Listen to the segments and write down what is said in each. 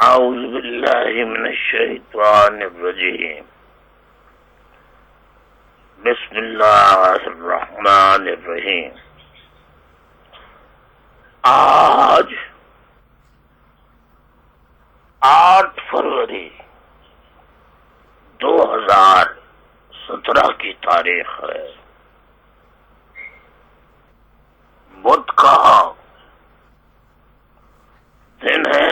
اعوذ باللہ من الشیطان الرجیم بسم اللہ الرحمن الرحیم. آج 8 فروری 2017 کی تاریخ ہے. بدھ کا دن ہے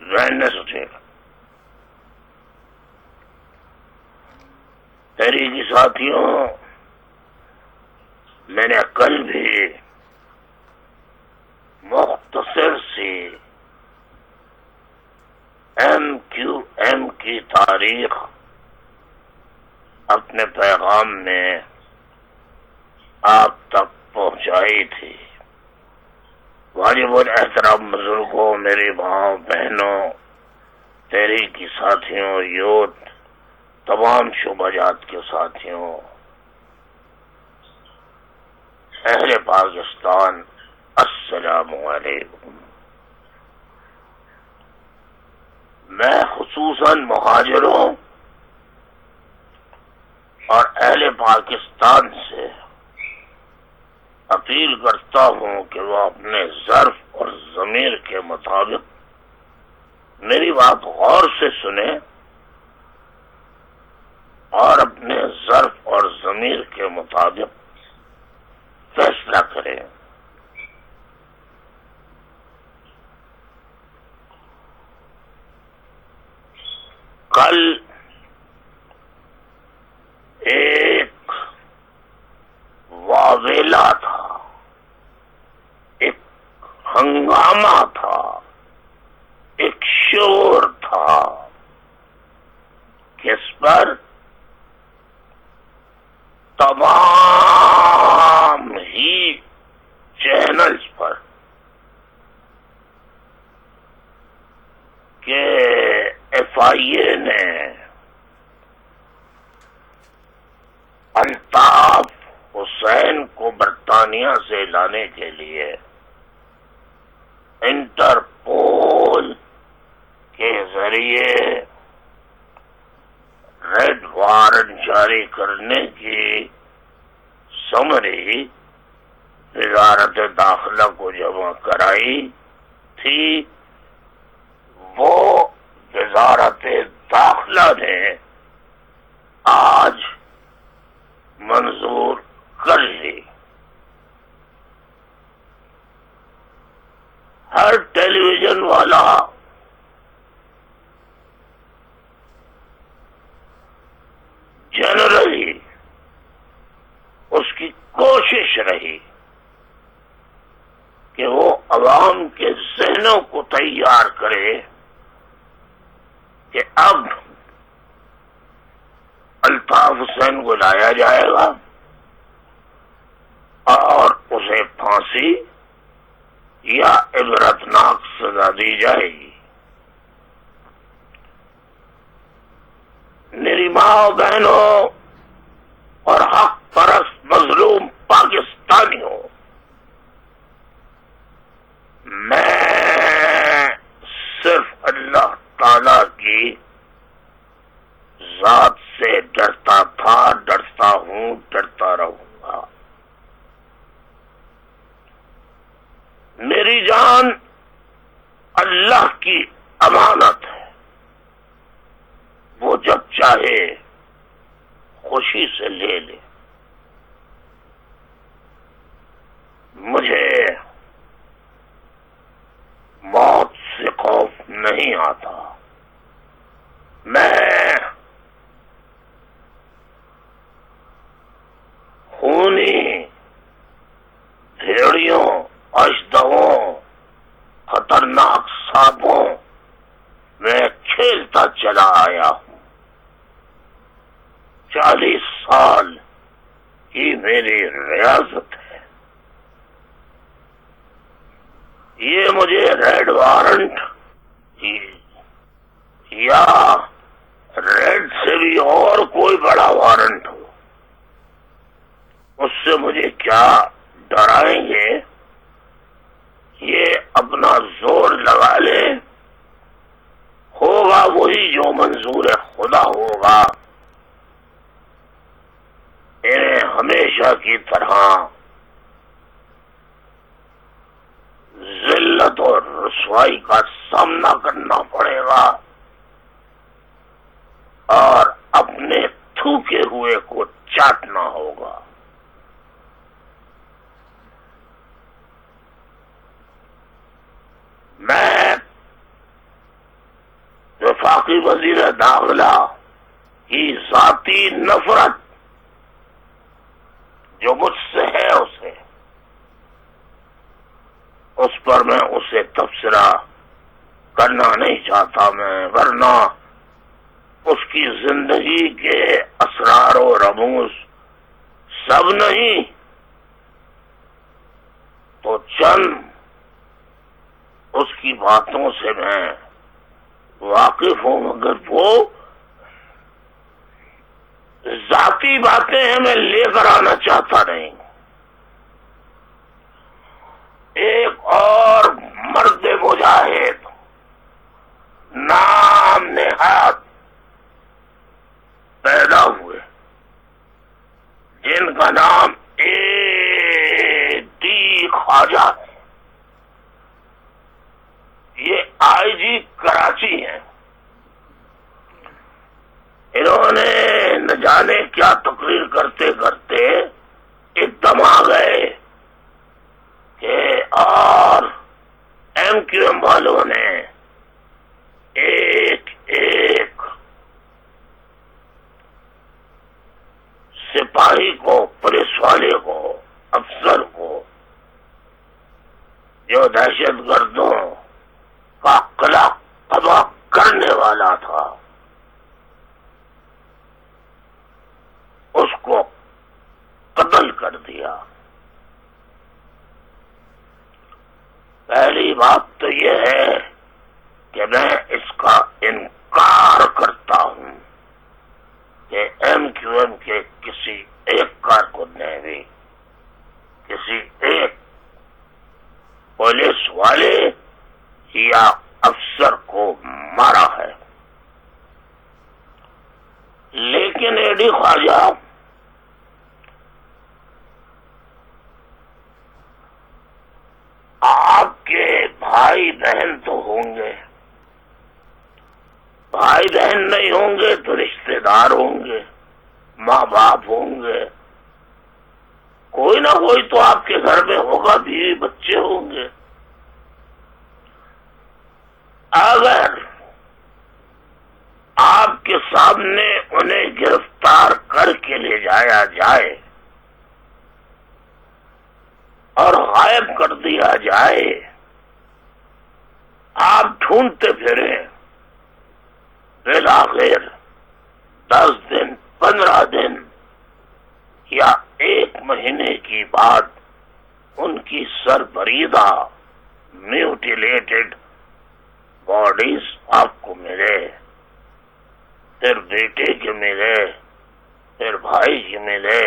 وینسڈے. تحریکی ساتھیوں، میں نے کل بھی مختصر سی MQM کی تاریخ اپنے پیغام میں آپ تک پہنچائی تھی. واجب الاحترام بزرگوں، میری ماں بہنوں، تحریکی ساتھیوں، یوتھ، تمام شعبہ جات کے ساتھیوں، اہل پاکستان، السلام علیکم. میں خصوصاً مہاجروں اور اہل پاکستان سے اپیل کرتا ہوں کہ وہ اپنے ظرف اور ضمیر کے مطابق میری بات غور سے سنیں اور اپنے ظرف اور ضمیر کے مطابق فیصلہ کریں. کل ایک واویلا تھا، ایک ہنگامہ تھا، ایک شور تھا. کس پر؟ تمام ہی چینلز پر کہ FIA نے الطاف حسین کو برطانیہ سے لانے کے لیے انٹرپول کے ذریعے ریڈ وارنٹ جاری کرنے کی سمری وزارت داخلہ کو جمع کرائی تھی. وہ وزارت داخلہ نے آج منظور کر لی. ہر ٹیلی ویژن والا جنرلی اس کی کوشش رہی کہ وہ عوام کے ذہنوں کو تیار کرے کہ اب الطاف حسین کو لایا جائے گا اور اسے پھانسی یا عبرتناک سزا دی جائے گی. میری ماں بہنوں اور حق پرست مظلوم پاکستانیوں، میں صرف اللہ تعالی کی ذات سے ڈرتا تھا، ڈرتا ہوں، ڈرتا رہوں گا. میری جان اللہ کی امانت ہے. وہ جب چاہے خوشی سے لے لے. مجھے موت سے خوف نہیں آتا. میں خونی بھیڑیوں، اژدہوں، خطرناک سانپوں میں کھیلتا چلا آیا ہوں. 40 سال کی میری ریاضت ہے. یہ مجھے ریڈ وارنٹ یا ریڈ سے بھی اور کوئی بڑا وارنٹ ہو، اس سے مجھے کیا ڈرائیں گے؟ یہ اپنا زور لگا لے ہوگا وہی جو منظور خدا ہوگا. انہیں ہمیشہ کی طرح ذلت اور رسوائی کا سامنا کرنا پڑے گا اور اپنے تھوکے ہوئے کو چاٹنا ہوگا. میں وفاقی وزیر داخلہ کی ذاتی نفرت جو مجھ سے ہے اس پر میں اسے تبصرہ کرنا نہیں چاہتا میں، ورنہ اس کی زندگی کے اسرار و رموز سب نہیں تو چند اس کی باتوں سے میں واقف ہوں، مگر وہ ذاتی باتیں ہیں میں لے کر آنا چاہتا نہیں. ایک اور مرد مجاہد نام نہاد پیدا ہوئے جن کا نام ڈی خواجہ ہے. یہ آئی جی کراچی ہیں. انہوں نے نہ جانے کیا تقریر کرتے کرتے ایک دم آ گئے کہ اور ایم کیو ایم والوں نے ایک ایک سپاہی کو، پولیس والے کو، افسر کو جو دہشت گردوں کا قلع قبا کرنے والا تھا اس کو قتل کر دیا. پہلی بات تو یہ ہے کہ میں اس کا انکار کرتا ہوں کہ ایم کیو ایم کے کسی ایک کارکن نے بھی کسی ایک پولیس والے یا افسر کو مارا ہے. لیکن اے ڈی خواجہ آپ کے بھائی بہن تو ہوں گے، بھائی بہن نہیں ہوں گے تو رشتے دار ہوں گے، ماں باپ ہوں گے، کوئی نہ کوئی تو آپ کے گھر میں ہوگا، بیوی بچے ہوں گے. اگر آپ کے سامنے انہیں گرفتار کر کے لے جایا جائے اور غائب کر دیا جائے، آپ ڈھونڈتے پھریں، بالآخر 10 دن 15 دن یا 1 مہینے کی بعد ان کی سربریدہ میوٹیلیٹڈ باڈیز آپ کو ملے، پھر بیٹے کے ملے، پھر بھائی کے ملے،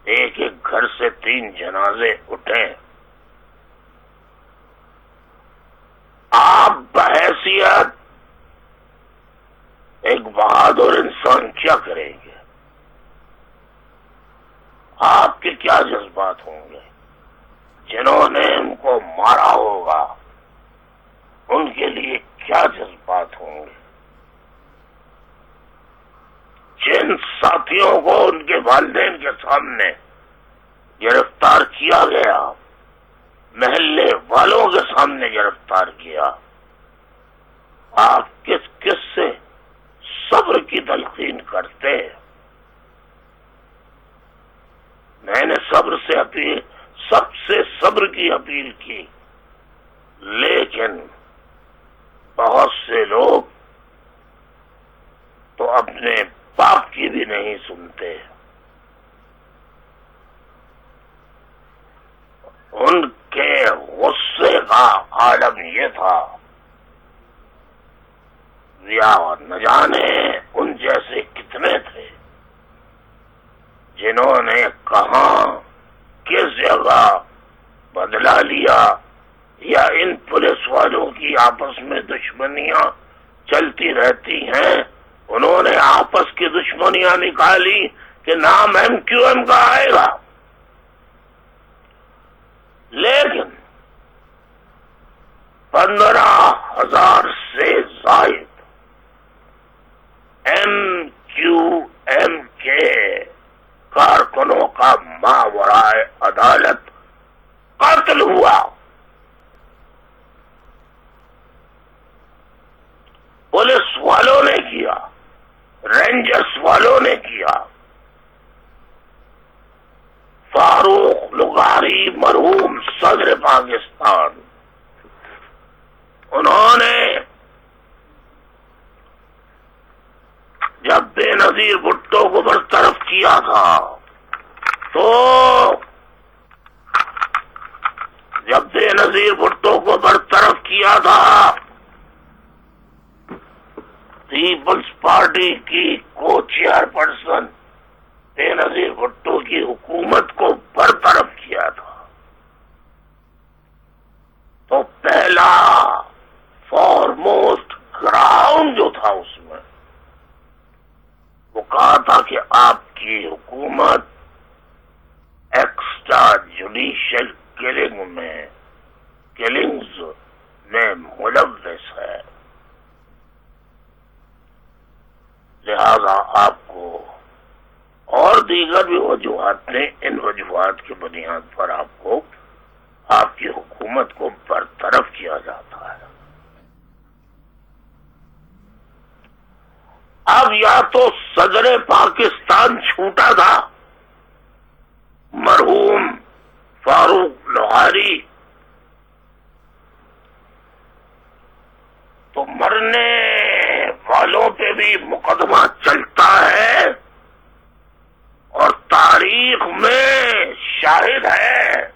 ایک ایک گھر سے 3 جنازے اٹھیں، آپ بحیثیت ایک بہادر انسان کیا کریں گے؟ آپ کے کیا جذبات ہوں گے؟ جنہوں نے ان کو مارا ہوگا ان کے لیے کیا جذبات ہوں گے؟ جن ساتھیوں کو ان کے والدین کے سامنے گرفتار کیا گیا، محلے والوں کے سامنے گرفتار کیا، آپ کس کس سے صبر کی تلقین کرتے؟ میں نے صبر سے اپیل، سب سے صبر کی اپیل کی، لیکن بہت سے لوگ تو اپنے باپ کی بھی نہیں سنتے. ان کے غصے کا عالم یہ تھا، یا نہ جانے ان جیسے کتنے تھے جنہوں نے کہاں کس جگہ بدلہ لیا یا ان پولیس والوں کی آپس میں دشمنیاں چلتی رہتی ہیں؟ انہوں نے آپس کی دشمنیاں نکالی کہ نام ایم کیو ایم کا آئے گا، لیکن 15,000 سے زائد ایم کیو ایم کے کارکنوں کا ماورائے عدالت قتل ہوا۔ پولیس والوں نے کیا، رینجرز والوں نے کیا۔ فاروق لغاری مرحوم صدر پاکستان، انہوں نے جب بے نظیر بھٹو کو برطرف کیا تھا تو پیپلز پارٹی کی کو چیئر پرسن بے نظیر بھٹو کی حکومت کو برطرف کیا تھا، تو پہلا فارموسٹ گراؤنڈ جو تھا اس میں وہ کہا تھا کہ آپ کی حکومت ایکسٹرا جوڈیشل کلنگز میں ملوث ہے، لہذا آپ کو اور دیگر بھی وجوہات نے، ان وجوہات کی بنیاد پر آپ کو آپ کی حکومت کو برطرف کیا جاتا ہے۔ اب یا تو صدر پاکستان چھوٹا تھا مرحوم فاروق لغاری، تو مرنے والوں پہ بھی مقدمہ چلتا ہے اور تاریخ میں شاہد ہے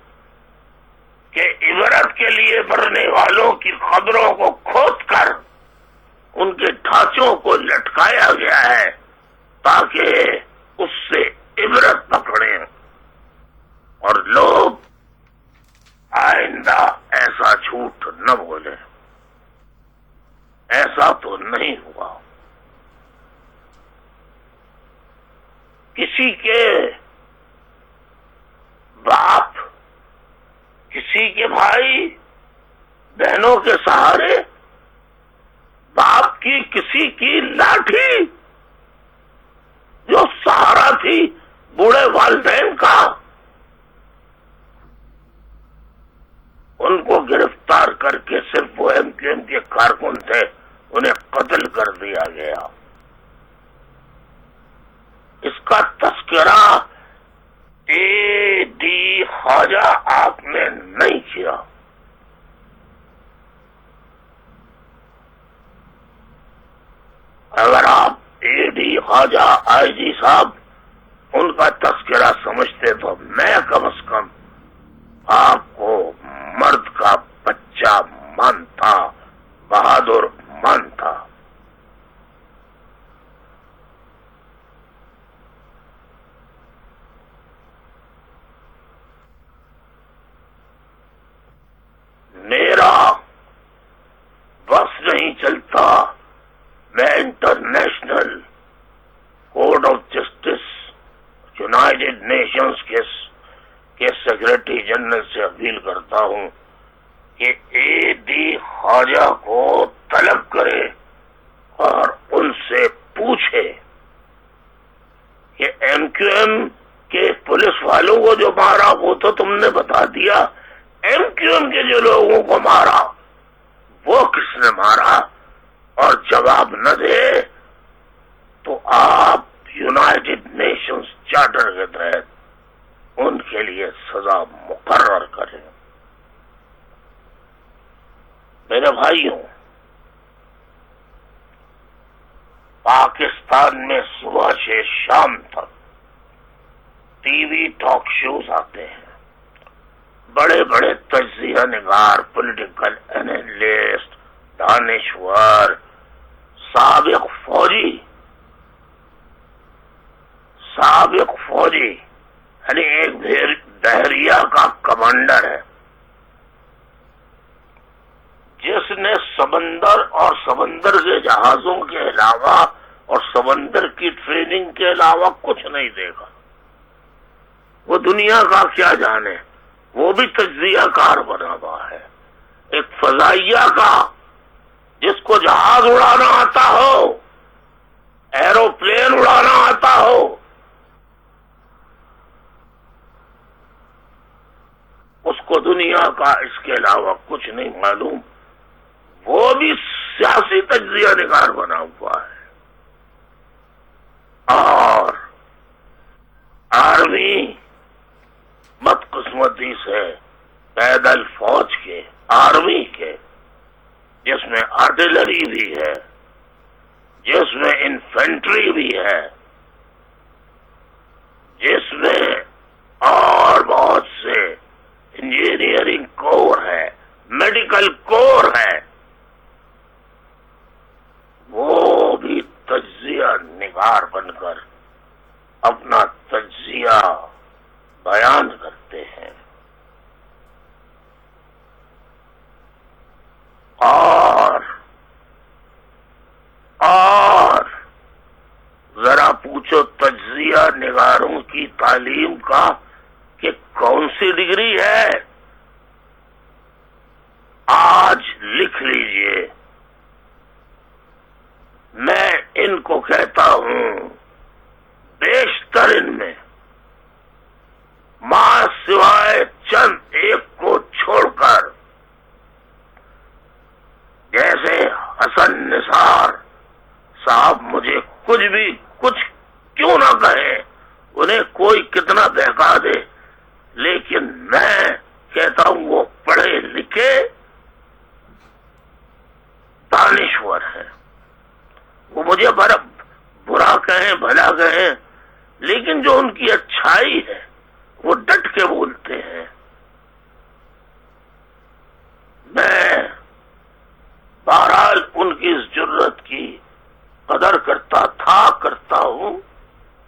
کہ عبرت کے لیے مرنے والوں کی قبروں کو کھود کر ان کے ڈھانچوں کو لٹکایا گیا ہے تاکہ اس سے عبرت پکڑیں اور لوگ آئندہ ایسا جھوٹ نہ بولیں۔ ایسا تو نہیں ہوا۔ کسی کے باپ، کسی کے بھائی بہنوں کے سہارے، باپ کی کسی کی لاٹھی جو سہارا تھی بوڑھے والدین کا، ان کو گرفتار کر کے صرف وہ ایم کیو ایم کے کارکن تھے انہیں قتل کر دیا گیا۔ اس کا تذکرہ اے ڈی خواجہ آپ نے نہیں کیا۔ اگر آپ اے ڈی خواجہ آئی جی صاحب ان کا تذکرہ سمجھتے تو میں کم از کم آپ کو مرد کا بچہ مانتا، بہادر مانتا۔ میرا بس نہیں چلتا، میں international court of justice United nations کے سیکرٹری جنرل سے اپیل کرتا ہوں کہ اے ڈی خواجہ کو طلب کرے اور ان سے پوچھے کہ ایم کیو ایم کے پولیس والوں کو جو مارا وہ تو تم نے بتا دیا، ایم کیو ایم کے جو لوگوں کو مارا وہ کس نے مارا، اور جواب نہ دے تو آپ یونائیٹڈ نیشنز چارٹر کے تحت ان کے لیے سزا مقرر کریں۔ میرے بھائیوں، پاکستان میں صبح سے شام تک ٹی وی ٹاک شوز آتے ہیں، بڑے بڑے تجزیہ نگار، پولیٹیکل اینالسٹ، دانشور، سابق فوجی یعنی ایک بحریہ کا کمانڈر ہے، جس نے سمندر اور سمندر کے جہازوں کے علاوہ اور سمندر کی ٹریننگ کے علاوہ کچھ نہیں دیکھا، وہ دنیا کا کیا جانے، وہ بھی تجزیہ کار بنا ہوا ہے۔ ایک فضائیہ کا جس کو جہاز اڑانا آتا ہو، ایروپلین اڑانا آتا ہو، اس کو دنیا کا اس کے علاوہ کچھ نہیں معلوم، وہ بھی سیاسی تجزیہ نگار بنا ہوا ہے۔ اور آرمی بدقسمتی سے پیدل فوج کے، آرمی کے، جس میں آرٹلری بھی ہے، جس میں انفینٹری بھی ہے، جس میں اور بہت سے انجینئرنگ کور ہے، میڈیکل کور ہے، وہ بھی تجزیہ نگار بن کر اپنا تجزیہ بیان کرتے ہیں۔ اور ذرا پوچھو تجزیہ نگاروں کی تعلیم کا کہ کون سی ڈگری ہے؟ آج لکھ لیجئے، میں ان کو کہتا ہوں بیشتر ان میں ماں سوائے چند ایک کو چھوڑ کر، جیسے حسن نثار صاحب مجھے کچھ کیوں نہ کہیں، انہیں کوئی کتنا بہکا دے، لیکن میں کہتا ہوں وہ پڑھے لکھے دانشور ہیں۔ وہ مجھے برا کہیں بھلا کہیں، لیکن جو ان کی اچھائی ہے وہ ڈٹ کے بولتے ہیں۔ میں بہرحال ان کی اس جرت کی قدر کرتا تھا، کرتا ہوں،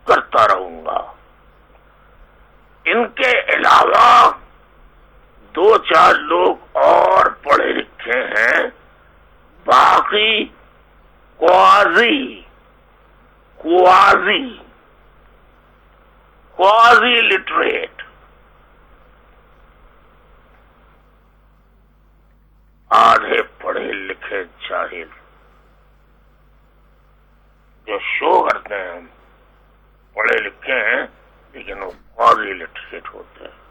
کرتا رہوں گا۔ ان کے علاوہ دو چار لوگ اور پڑھے لکھے ہیں، باقی کوازی لٹریٹ، آدھے پڑھے لکھے جاہل جو شو کرتے ہیں ہم پڑھے لکھے ہیں لیکن وہ کوازی لٹریٹ ہوتے ہیں۔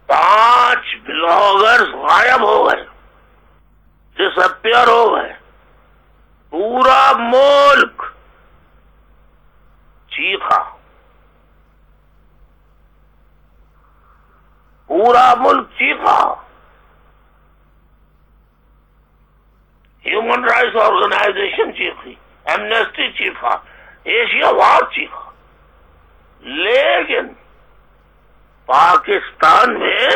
5 بلاگرز غائب ہو گئے، ڈس اپیئر ہو گئے، پورا ملک چیخا، پورا ملک چیخا، ہیومن رائٹس آرگنائزیشن چیخی، ایمنیسٹی چیخا، ایشیا وار چیخا، لیکن پاکستان میں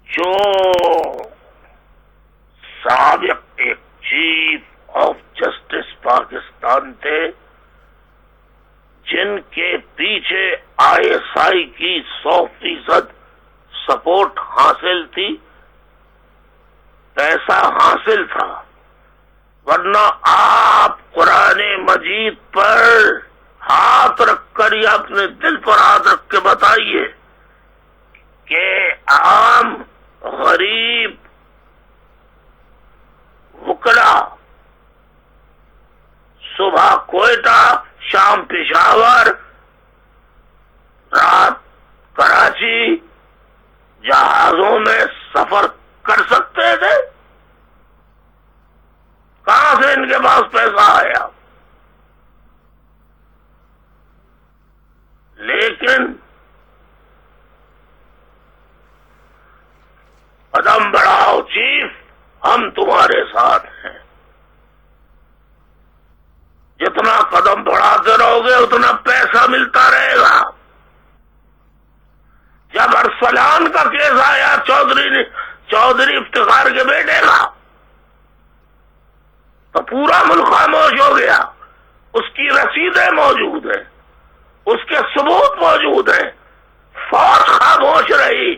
جو سابق ایک چیف آف جسٹس پاکستان تھے، جن کے پیچھے ISI کی 100% سپورٹ حاصل تھی، پیسہ حاصل تھا، ورنہ آپ قرآن مجید پر ہاتھ رکھ کر یا اپنے دل پر ہاتھ رکھ کے بتائیے کہ عام غریب وکلا صبح کوئٹہ، شام پشاور، رات کراچی جہازوں میں سفر کر سکتے تھے؟ کہاں سے ان کے پاس پیسہ آیا؟ لیکن قدم بڑھاؤ چیف، ہم تمہارے ساتھ ہیں، جتنا قدم بڑھاتے رہو گے اتنا پیسہ ملتا رہے گا۔ جب ارسلان کا کیس آیا چودھری افتخار کے بیٹے کا، تو پورا ملک خاموش ہو گیا، اس کی رسیدیں موجود ہیں، اس کے ثبوت موجود ہیں. فوج خاموش رہی،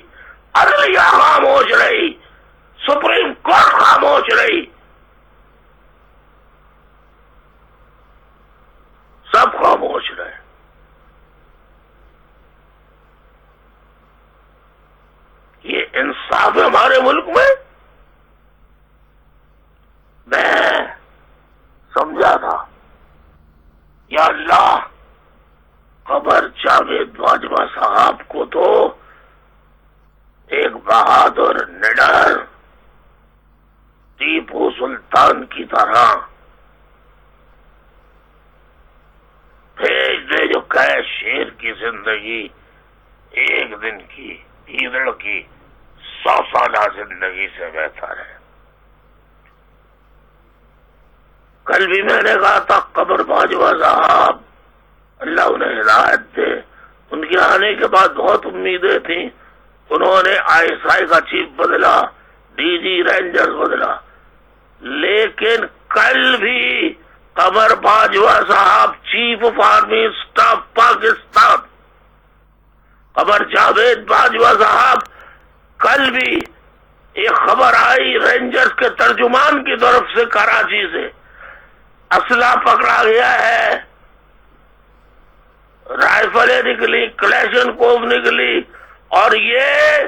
عدلیہ خاموش رہی، سپریم کورٹ خاموش رہی، سب خاموش رہے. یہ انصاف ہے ہمارے ملک میں. میں سمجھا تھا یا اللہ، قبر جاوید باجوہ صاحب کو تو ایک بہادر نڈر ٹیپو سلطان کی طرح بھیج دے جو کہے شیر کی زندگی ایک دن کی ہیدڑ کی 100 سالہ زندگی سے بہتر ہے. کل بھی میں نے کہا تھا قبر باجوہ صاحب اللہ انہیں ہدایت دے، ان کے آنے کے بعد بہت امیدیں تھیں. انہوں نے ISI کا چیف بدلا، DG رینجرز بدلا، لیکن کل بھی قمر باجوہ صاحب chief of army staff Pakistan, Qamar Javed Bajwa صاحب، کل بھی ایک خبر آئی رینجرز کے ترجمان کی طرف سے کراچی سے اسلحہ پکڑا گیا ہے، رائفلیں نکلی، کلیشن کوف نکلی، اور یہ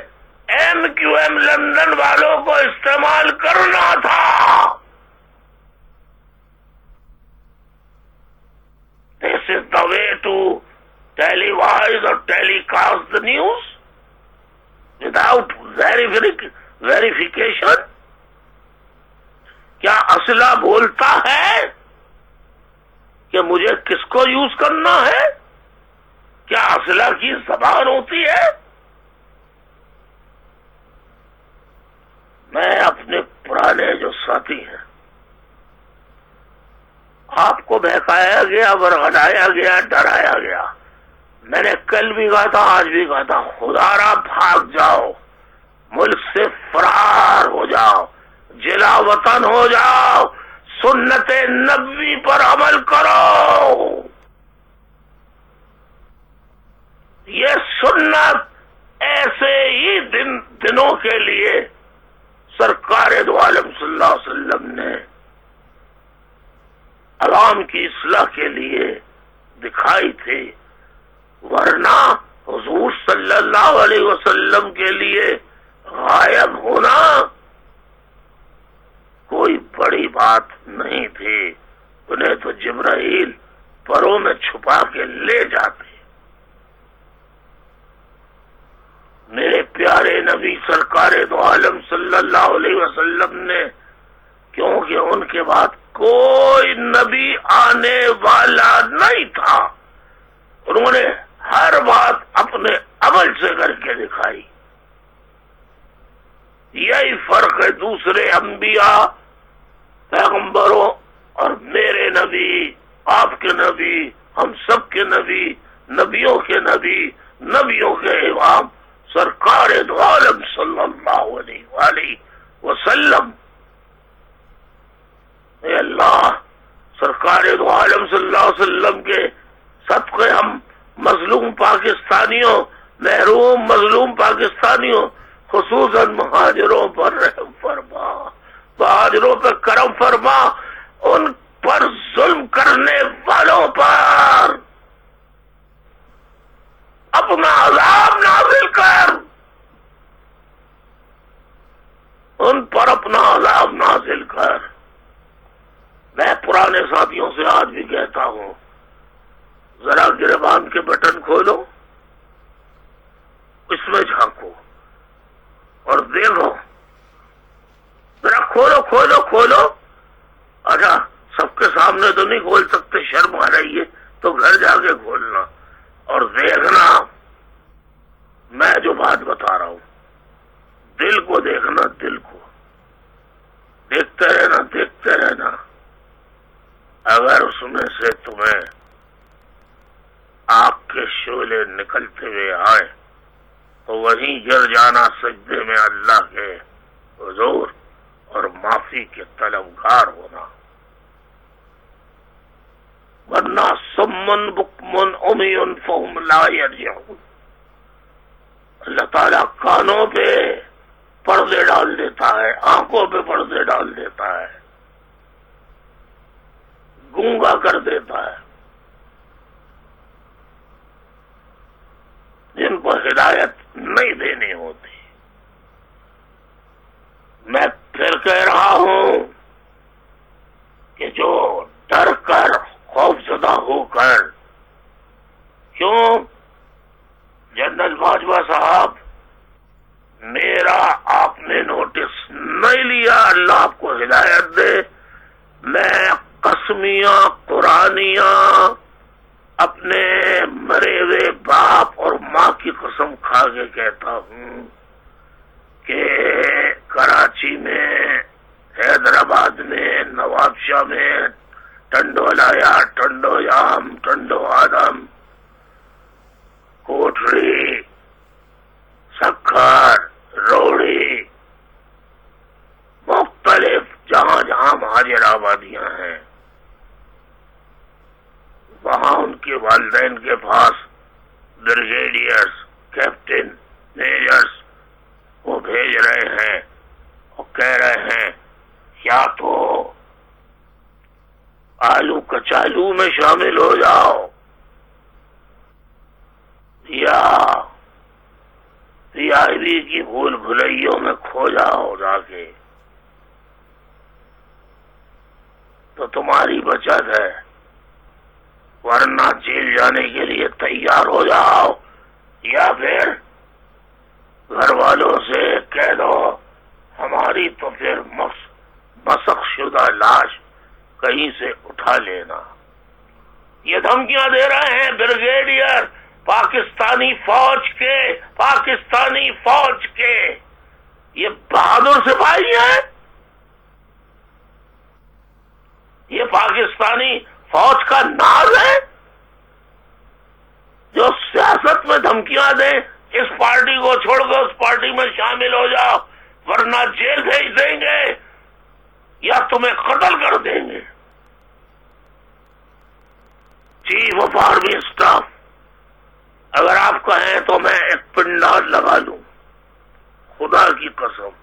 MQM لندن والوں کو استعمال کرنا تھا. This is the way to televise or telecast the news without verification. کیا اسلحہ بولتا ہے کہ مجھے کس کو یوز کرنا ہے؟ کیا اسلحہ کی زبان ہوتی ہے؟ میں اپنے پرانے جو ساتھی ہیں، آپ کو بہکایا گیا، ورغلایا گیا، ڈرایا گیا. میں نے کل بھی کہا تھا، آج بھی کہا تھا، خدا را بھاگ جاؤ، ملک سے فرار ہو جاؤ، جلا وطن ہو جاؤ، سنت نبوی پر عمل کرو. یہ سنت ایسے ہی دنوں کے لیے سرکار دو عالم صلی اللہ علیہ وسلم نے عوام کی اصلاح کے لیے دکھائی تھی، ورنہ حضور صلی اللہ علیہ وسلم کے لیے غائب ہونا کوئی بڑی بات نہیں تھی. انہیں تو جبرائیل پروں میں چھپا کے لے جاتے. میرے پیارے نبی سرکار دو عالم صلی اللہ علیہ وسلم نے، کیونکہ ان کے بعد کوئی نبی آنے والا نہیں تھا، انہوں نے ہر بات اپنے عمل سے کر کے دکھائی. یہی فرق ہے دوسرے انبیاء، پیغمبروں اور میرے نبی، آپ کے نبی، ہم سب کے نبی، نبیوں کے نبی، نبیوں کے امام سرکار دو عالم صلی اللہ علیہ وآلہ وسلم. اے اللہ، سرکار دو عالم صلی اللہ علیہ وسلم کے صدقے ہم مظلوم پاکستانیوں، محروم مظلوم پاکستانیوں، خصوصاً مہاجروں پر رحم فرما، مہاجروں پر کرم فرما، ان پر ظلم کرنے والوں پر اپنا عذاب نازل کر، ان پر اپنا عذاب نازل کر. میں پرانے ساتھیوں سے آج بھی کہتا ہوں، ذرا گریبان کے بٹن کھولو، اس میں جھانکو اور دیکھو، ذرا کھولو کھولو کھولو. اچھا سب کے سامنے تو نہیں کھول سکتے، شرم آ رہی ہے، تو گھر جا کے کھولنا اور دیکھنا میں جو بات بتا رہا ہوں. دل کو دیکھنا، دل کو دیکھتے رہنا، دیکھتے رہنا. اگر اس میں سے تمہیں آگ کے شعلے نکلتے ہوئے آئے تو وہیں گر جانا سجدے میں اللہ کے حضور اور معافی کے طلبگار ہونا. ورنہ ورنہ سمن بکمن عمی فہم لا یرجعون. اللہ تعالیٰ کانوں پہ پردے ڈال دیتا ہے، آنکھوں پہ پردے ڈال دیتا ہے، گونگا کر دیتا ہے. جن کو ہدایت نہیں دینی ہوتی. میں پھر کہہ رہا ہوں کہ جو ڈر کر خوف زدہ ہو کر، کیوں جنرل باجوہ صاحب میرا آپ نے نوٹس نہیں لیا، اللہ آپ کو ہدایت دے، میں قسمیاں قرآنیاں اپنے مرے ہوئے باپ اور ماں کی قسم کھا کے کہتا ہوں کہ کراچی میں، حیدرآباد میں، نواب شاہ میں ٹنڈو لایا، ٹنڈو یام، ٹنڈو آدم، کوٹری، سکھر، روڑی، مختلف جہاں جہاں مہاجر آبادیاں ہیں، وہاں ان کے والدین کے پاس بریگیڈیئرز، کیپٹن، میجرز وہ بھیج رہے ہیں اور کہہ رہے ہیں یا تو آلو کچالو میں شامل ہو جاؤ یا پی آئی بی کی بھول بھلائیوں میں کھو جاؤ جا کے تو تمہاری بچت ہے، ورنہ جیل جانے کے لیے تیار ہو جاؤ، یا پھر گھر والوں سے کہہ دو ہماری تو پھر مسخ شدہ لاش کہیں سے اٹھا لینا. یہ دھمکیاں دے رہے ہیں بریگیڈیئر پاکستانی فوج کے یہ بہادر سپاہی ہیں. یہ پاکستانی فوج کا ناز ہے جو سیاست میں دھمکیاں دیں، اس پارٹی کو چھوڑ کر اس پارٹی میں شامل ہو جاؤ ورنہ جیل بھیج دیں گے یا تمہیں قتل کر دیں گے. چیف آف آرمی اسٹاف اگر آپ کہیں تو میں ایک پنڈال لگا لوں، خدا کی قسم،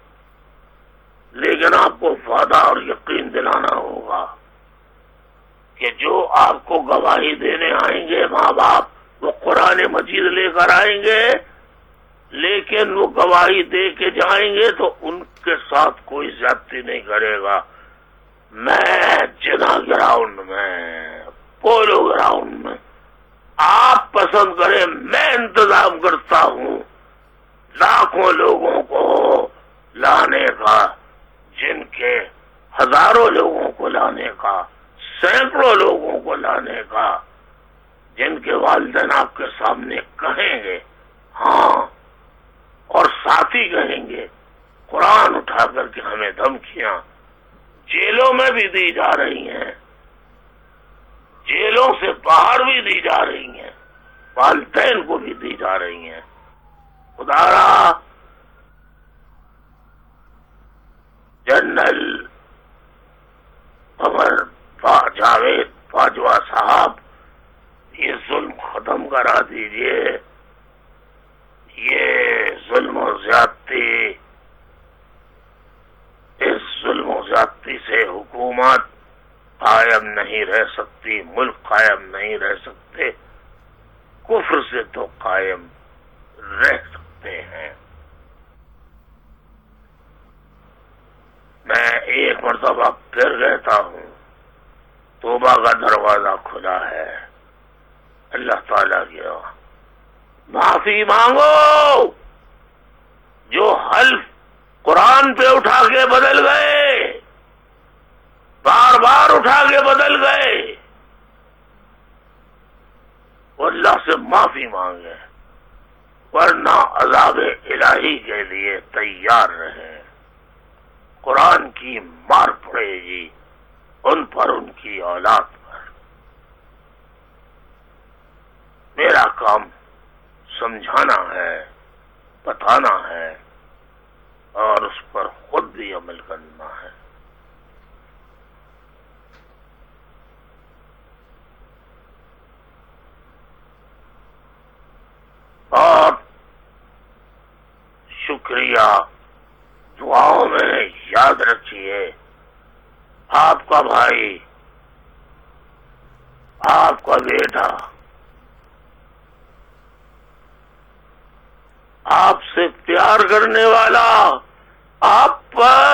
لیکن آپ کو وعدہ اور یقین دلانا ہوگا کہ جو آپ کو گواہی دینے آئیں گے ماں باپ، وہ قرآن مجید لے کر آئیں گے، لیکن وہ گواہی دے کے جائیں گے تو ان کے ساتھ کوئی زیادتی نہیں کرے گا. میں جنا گراؤنڈ میں، پولو گراؤنڈ میں، آپ پسند کریں میں انتظام کرتا ہوں لاکھوں لوگوں کو لانے کا، جن کے ہزاروں لوگوں کو لانے کا، سینکڑوں لوگوں کو لانے کا، جن کے والدین آپ کے سامنے کہیں گے ہاں، اور ساتھی کہیں گے قرآن اٹھا کر کے ہمیں دھمکیاں جیلوں میں بھی دی جا رہی ہیں، جیلوں سے باہر بھی دی جا رہی ہیں، والدین کو بھی دی جا رہی ہیں. خدارا جنرل قمر جاوید باجوہ صاحب یہ ظلم ختم کرا دیجئے. یہ ظلم و زیادتی، اس ظلم و زیادتی سے حکومت قائم نہیں رہ سکتی، ملک قائم نہیں رہ سکتے، کفر سے تو قائم رہ سکتے ہیں. میں ایک مرتبہ پھر کہتا ہوں توبہ کا دروازہ کھلا ہے. اللہ تعالیٰ کی معافی مانگو. جو حلف قرآن پہ اٹھا کے بدل گئے، بار بار اٹھا کے بدل گئے، وہ اللہ سے معافی مانگے، ورنہ عذاب الہی کے لیے تیار رہے. قرآن کی مار پڑے گی ان پر، ان کی اولاد پر. میرا کام سمجھانا ہے، بتانا ہے، اور اس پر خود بھی عمل کرنا ہے. شکریہ، دعاؤں میں یاد رکھیے۔ آپ کا بھائی، آپ کا بیٹا، آپ سے پیار کرنے والا، آپ پر